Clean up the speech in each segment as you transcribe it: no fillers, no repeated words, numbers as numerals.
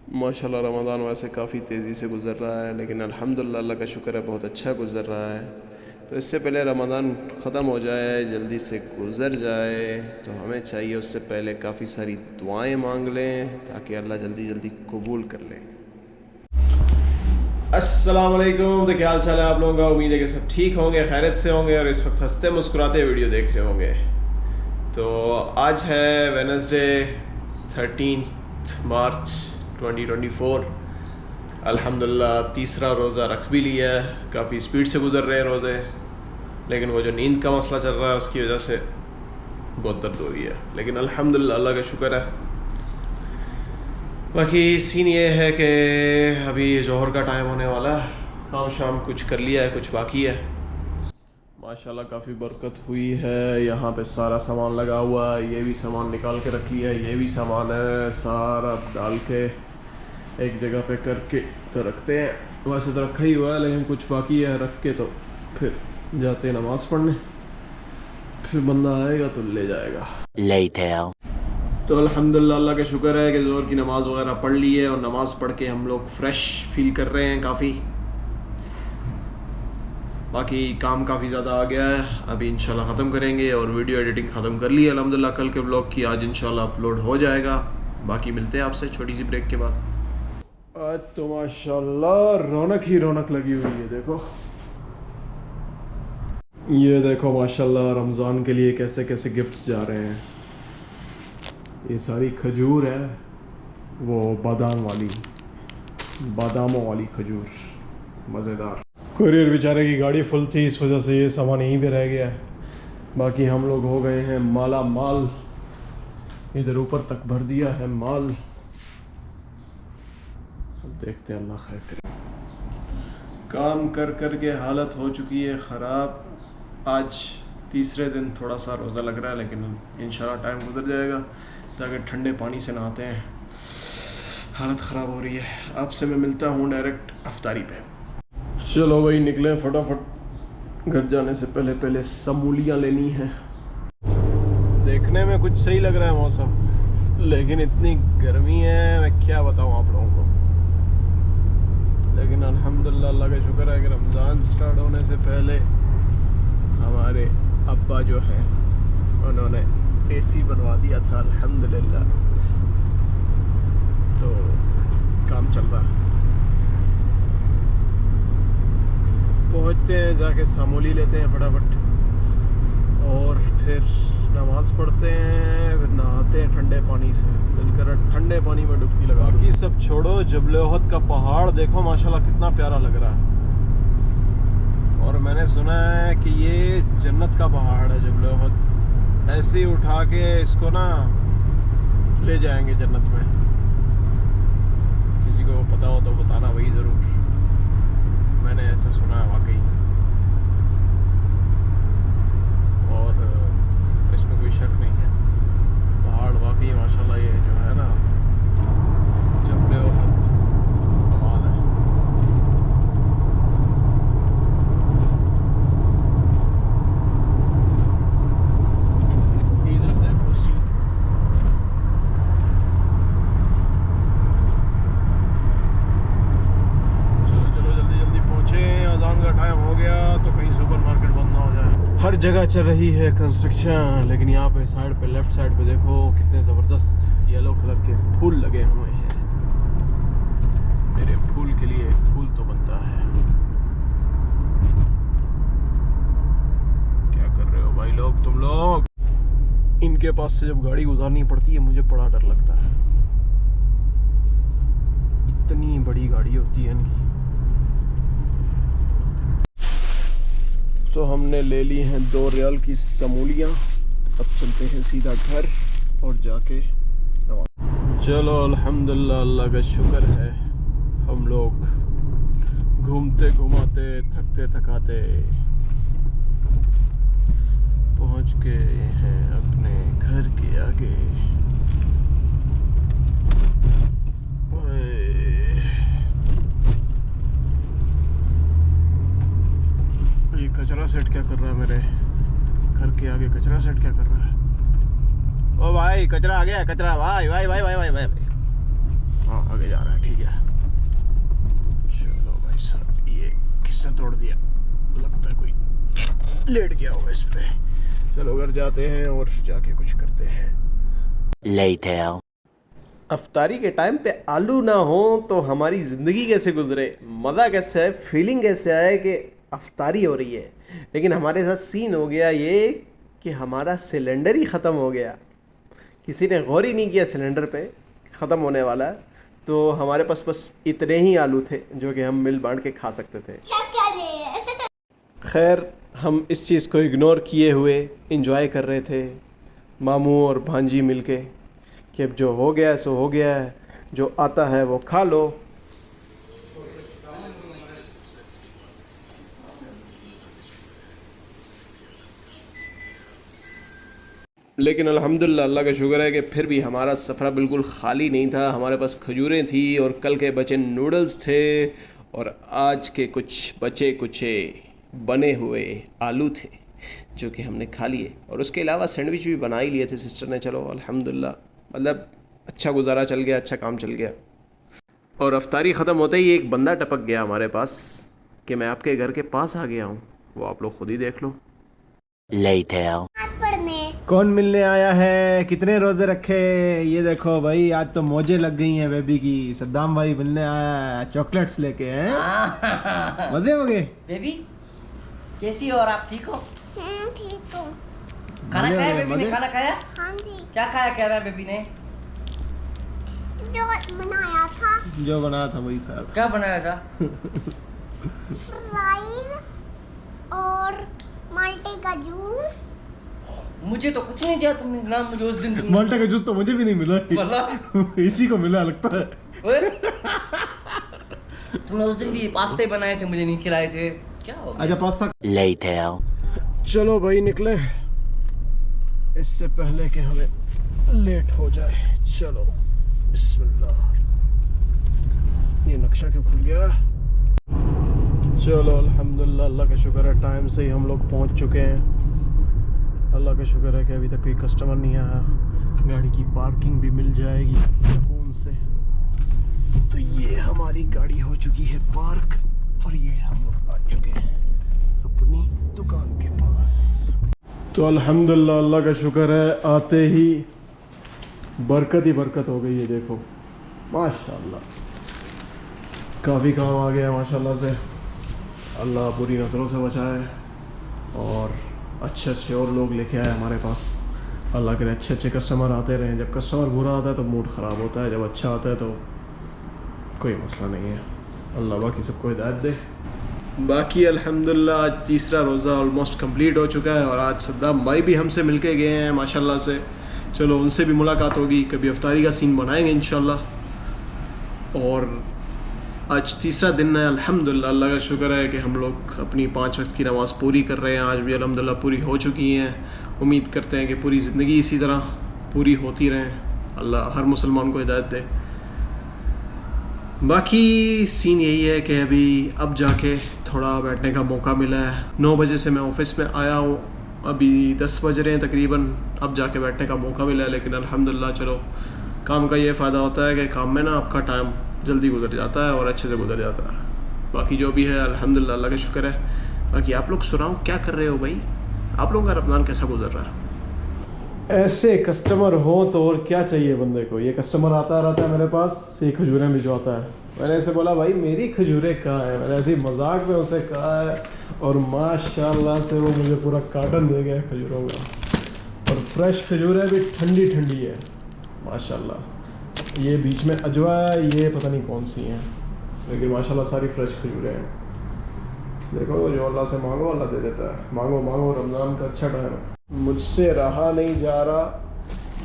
माशाल्लाह रमज़ान वैसे काफ़ी तेज़ी से गुज़र रहा है, लेकिन अल्हम्दुलिल्लाह अल्लाह का शुक्र है बहुत अच्छा गुज़र रहा है। तो इससे पहले रमज़ान ख़त्म हो जाए, जल्दी से गुज़र जाए, तो हमें चाहिए उससे पहले काफ़ी सारी दुआएं मांग लें ताकि अल्लाह जल्दी जल्दी कबूल कर ले। अस्सलाम वालेकुम। तो क्या हाल चाल है आप लोगों का? उम्मीद है कि सब ठीक होंगे, खैरियत से होंगे और इस वक्त हंसते मुस्कुराते वीडियो देख रहे होंगे। तो आज है वेडनेसडे 13 मार्च 2024। अल्हम्दुलिल्लाह तीसरा रोज़ा रख भी लिया है। काफ़ी स्पीड से गुज़र रहे हैं रोज़े, लेकिन वो जो नींद का मसला चल रहा है उसकी वजह से बहुत दर्द हो रही है, लेकिन अल्हम्दुलिल्लाह अल्लाह का शुक्र है। बाकी सीन ये है कि अभी जोहर का टाइम होने वाला है, काम शाम कुछ कर लिया है, कुछ बाकी है। माशाल्लाह काफ़ी बरकत हुई है। यहाँ पे सारा सामान लगा हुआ है, ये भी सामान निकाल के रख लिया है, ये भी सामान है, सारा डाल के एक जगह पे करके तो रखते हैं। वैसे तो रखा ही हुआ है, लेकिन कुछ बाकी है रख के, तो फिर जाते हैं नमाज़ पढ़ने, फिर बंदा आएगा तो ले जाएगा। तो अल्हम्दुलिल्लाह अल्लाह का शुक्र है कि ज़ोहर की नमाज़ वगैरह पढ़ ली है और नमाज़ पढ़ के हम लोग फ़्रेश फील कर रहे हैं काफ़ी। बाकी काम काफ़ी ज़्यादा आ गया है, अभी इंशाल्लाह ख़त्म करेंगे और वीडियो एडिटिंग ख़त्म कर ली है अल्हम्दुलिल्लाह कल के ब्लॉग की, आज इंशाल्लाह अपलोड हो जाएगा। बाकी मिलते हैं आपसे छोटी सी ब्रेक के बाद। आज तो माशाल्लाह रौनक ही रौनक लगी हुई है। देखो ये देखो माशाल्लाह रमज़ान के लिए कैसे कैसे गिफ्ट्स जा रहे हैं। ये सारी खजूर है, वो बादामों वाली खजूर, मज़ेदार। कुरियर बेचारे की गाड़ी फुल थी, इस वजह से ये सामान यहीं पे रह गया है। बाकी हम लोग हो गए हैं माला माल, इधर ऊपर तक भर दिया है माल। अब देखते हैं अल्लाह खैर करे। काम कर कर के हालत हो चुकी है ख़राब। आज तीसरे दिन थोड़ा सा रोज़ा लग रहा है, लेकिन इंशाल्लाह टाइम गुजर जाएगा ताकि ठंडे पानी से नहाते हैं। हालत ख़राब हो रही है। आपसे मैं मिलता हूँ डायरेक्ट अफ्तारी पे। चलो भाई निकले फटाफट, घर जाने से पहले पहले समूलियाँ लेनी है। देखने में कुछ सही लग रहा है मौसम, लेकिन इतनी गर्मी है मैं क्या बताऊँ आप लोगों को। लेकिन अल्हम्दुलिल्लाह अल्लाह का शुक्र है कि रमज़ान स्टार्ट होने से पहले हमारे अब्बा जो हैं उन्होंने एसी बनवा दिया था अल्हम्दुलिल्लाह, तो काम चल रहा है। पहुंचते हैं, जाके सामोली लेते हैं फटाफट और फिर नमाज़ पढ़ते हैं, फिर नहाते हैं ठंडे पानी से। दिल कर ठंडे पानी में डुबकी लगा। बाकी सब छोड़ो, जबल उहद का पहाड़ देखो माशाल्लाह कितना प्यारा लग रहा है। और मैंने सुना है कि ये जन्नत का पहाड़ है जबल उहद। ऐसे ही उठा के इसको ना ले जाएंगे जन्नत में। किसी को पता हो तो बताना वही ज़रूर, मैंने ऐसा सुना है वाकई। और इसमें कोई शक नहीं है, पहाड़ वाकई माशाल्लाह ये जो है ना जबल उहद कमाल है। इधर देखो हर जगह चल रही है कंस्ट्रक्शन, लेकिन यहाँ पे साइड पे लेफ्ट साइड पे देखो कितने ज़बरदस्त येलो कलर के फूल लगे हुए हैं। मेरे फूल के लिए फूल तो बनता है। क्या कर रहे हो भाई लोग, तुम लोग? इनके पास से जब गाड़ी गुजारनी पड़ती है मुझे बड़ा डर लगता है। इतनी बड़ी गाड़ी होती है इनकी। तो हमने ले ली हैं 2 रियाल की समूलियाँ। अब चलते हैं सीधा घर और जाके चलो अल्हम्दुलिल्लाह अल्लाह का शुक्र है, हम लोग घूमते घुमाते थकते थकाते पहुंच गए हैं अपने घर के आगे। ये कचरा सेट क्या कर रहा है मेरे घर के आगे? कचरा सेट क्या कर रहा है? ओ भाई कचरा आ गया, कचरा। भाई भाई भाई भाई भाई भाई, हाँ आगे जा रहा है। गया। चलो भाई साहब, ये किसने तोड़ दिया? लगता है कोई लेट गया होगा इस पे। चलो घर जाते हैं और जाके कुछ करते हैं। Later. अफ्तारी के टाइम पे आलू ना हो तो हमारी ज़िंदगी कैसे गुजरे, मज़ा कैसे है, फीलिंग कैसे आए कि अफ्तारी हो रही है। लेकिन हमारे साथ सीन हो गया ये कि हमारा सिलेंडर ही ख़त्म हो गया। किसी ने गौर ही नहीं किया सिलेंडर पे ख़त्म होने वाला है, तो हमारे पास बस इतने ही आलू थे जो कि हम मिल बांट के खा सकते थे। खैर, हम इस चीज़ को इग्नोर किए हुए इंजॉय कर रहे थे, मामू और भांजी मिलके, कि अब जो हो गया है सो हो गया है, जो आता है वो खा लो। लेकिन अल्हम्दुलिल्लाह, अल्लाह का शुक्र है कि फिर भी हमारा सफ़रा बिल्कुल ख़ाली नहीं था। हमारे पास खजूरें थी और कल के बचे नूडल्स थे और आज के कुछ बचे कुचे बने हुए आलू थे जो कि हमने खा लिए, और उसके अलावा सैंडविच भी बना ही लिए थे सिस्टर ने। चलो अल्हम्दुलिल्लाह, मतलब अच्छा गुजारा चल गया, अच्छा काम चल गया। और अफ्तारी ख़त्म होते ही एक बंदा टपक गया हमारे पास कि मैं आपके घर के पास आ गया हूँ। वो आप लोग खुद ही देख लो। Later. कौन मिलने आया है? कितने रोजे रखे? ये देखो भाई, आज तो मौजें लग गई हैं बेबी की। सद्दाम भाई मिलने आया है चॉकलेट्स लेके। हैं मजे हो गए? बेबी कैसी हो? और आप ठीक हो? ठीक हूँ। खाना मजे खाया हो गए, बेबी ने? मजे? खाना खाया? हाँ जी, क्या खाया कह रहा है बेबी ने? जो बनाया था जो बनाया था वही खाया था। क्या बनाया था? फ्राइज और माल्टे का जूस। मुझे तो कुछ नहीं दिया तुमने ना। मुझे उस दिन तुमने माल्टा का जूस तो मुझे भी नहीं मिला। वाला इसी को मिला लगता है। ओए, तुमने उस दिन भी पास्ते बनाए थे, मुझे नहीं खिलाए थे। क्या हो गया? अच्छा पास्ता। Later. चलो भाई निकले, इससे पहले कि हमें लेट हो जाए। चलो बिस्मिल्लाह। ये नक्शा क्यों खुल गया? चलो अल्हम्दुलिल्लाह, अल्लाह का शुक्र है टाइम से ही हम लोग पहुंच चुके हैं। अल्लाह का शुक्र है कि अभी तक कोई कस्टमर नहीं आया। गाड़ी की पार्किंग भी मिल जाएगी सुकून से। तो ये हमारी गाड़ी हो चुकी है पार्क और ये हम लोग आ चुके हैं अपनी दुकान के पास। तो अल्हम्दुलिल्लाह, अल्लाह का शुक्र है, आते ही बरकत ही बरकत हो गई है। देखो माशाल्लाह, काफ़ी काम आ गया माशाल्लाह से। अल्लाह बुरी नज़रों से बचाए और अच्छे अच्छे और लोग लेके आए हमारे पास। अल्लाह करे अच्छे अच्छे कस्टमर आते रहें। जब कस्टमर बुरा आता है तो मूड ख़राब होता है, जब अच्छा आता है तो कोई मसला नहीं है। अल्लाह बाकी सबको हिदायत दे। बाकी अल्हम्दुलिल्लाह, आज तीसरा रोज़ा ऑलमोस्ट कंप्लीट हो चुका है और आज सद्दाम भाई भी हमसे मिल के गए हैं माशाल्लाह से। चलो उनसे भी मुलाकात होगी, कभी अफ्तारी का सीन बनाएंगे इंशाल्लाह। और आज तीसरा दिन है अल्हम्दुलिल्लाह, अल्लाह का शुक्र है कि हम लोग अपनी 5 वक्त की नमाज़ पूरी कर रहे हैं। आज भी अल्हम्दुलिल्लाह पूरी हो चुकी हैं। उम्मीद करते हैं कि पूरी ज़िंदगी इसी तरह पूरी होती रहें। अल्लाह हर मुसलमान को हिदायत दे। बाकी सीन यही है कि अभी अब जाके थोड़ा बैठने का मौका मिला है। 9 बजे से मैं ऑफ़िस में आया हूँ, अभी 10 बज रहे हैं तकरीबन। अब जाके बैठने का मौका मिला है, लेकिन अल्हम्दुलिल्लाह चलो, काम का ये फ़ायदा होता है कि काम में ना आपका टाइम जल्दी गुजर जाता है और अच्छे से गुजर जाता है। बाकी जो भी है अल्हम्दुलिल्लाह, अल्लाह का शुक्र है। बाकी आप लोग सुनाओ, क्या कर रहे हो भाई? आप लोगों का रमज़ान कैसा गुजर रहा है? ऐसे कस्टमर हो तो और क्या चाहिए बंदे को। ये कस्टमर आता रहता है मेरे पास, ये खजूरें भिजवाता है। मैंने ऐसे बोला भाई मेरी खजूरें कहाँ है, मैंने ऐसे ही मजाक में उसे कहा है और माशाल्लाह से वो मुझे पूरा कार्टन दे गया खजूरों का। और फ्रेश खजूरें भी ठंडी ठंडी है माशाल्लाह। ये बीच में अजवा है, ये पता नहीं कौन सी हैं, लेकिन माशाल्लाह सारी फ्रेश खजूरें हैं। देखो जो अल्लाह से मांगो अल्लाह दे देता है। मांगो मांगो, रमज़ान का अच्छा टाइम है। मुझसे रहा नहीं जा रहा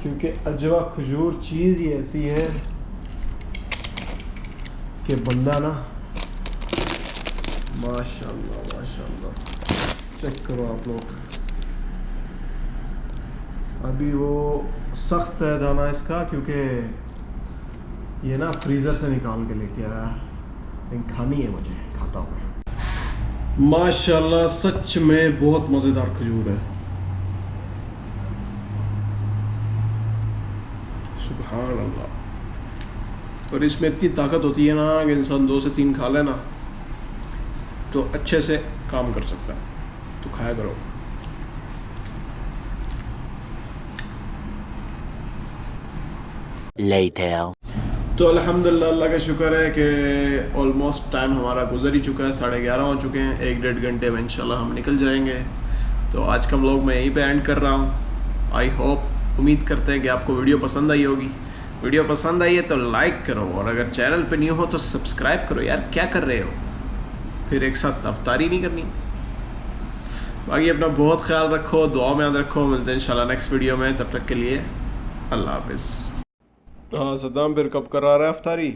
क्योंकि अजवा खजूर चीज़ ही ऐसी है कि बंदा ना माशाल्लाह माशाल्लाह, चेक करो आप लोग। अभी वो सख्त है दाना इसका, क्योंकि ये ना फ्रीज़र से निकाल के लेके आया, लेकिन खानी है मुझे, खाता हूँ। माशाल्लाह सच में बहुत मज़ेदार खजूर है, सुभान अल्लाह। और इसमें इतनी ताकत होती है ना कि इंसान 2 से 3 खा लेना तो अच्छे से काम कर सकता है, तो खाया करो। Later. तो अल्हम्दुलिल्लाह अल्लाह का शुक्र है कि ऑलमोस्ट टाइम हमारा गुजर ही चुका है, 11:30 हो चुके हैं। 1-1.5 घंटे में इंशाल्लाह हम निकल जाएंगे। तो आज का व्लॉग मैं यहीं पे एंड कर रहा हूँ। आई होप, उम्मीद करते हैं कि आपको वीडियो पसंद आई होगी। वीडियो पसंद आई है तो लाइक करो, और अगर चैनल पे न्यू हो तो सब्सक्राइब करो। यार क्या कर रहे हो, फिर एक साथ अफ्तारी नहीं करनी। बाकी अपना बहुत ख्याल रखो, दुआ में याद रखो। मिलते हैं इंशाल्लाह नेक्स्ट वीडियो में, तब तक के लिए अल्लाह हाफिज़। हाँ सद्दाम, फिर कब करा रहा है अफ्तारी?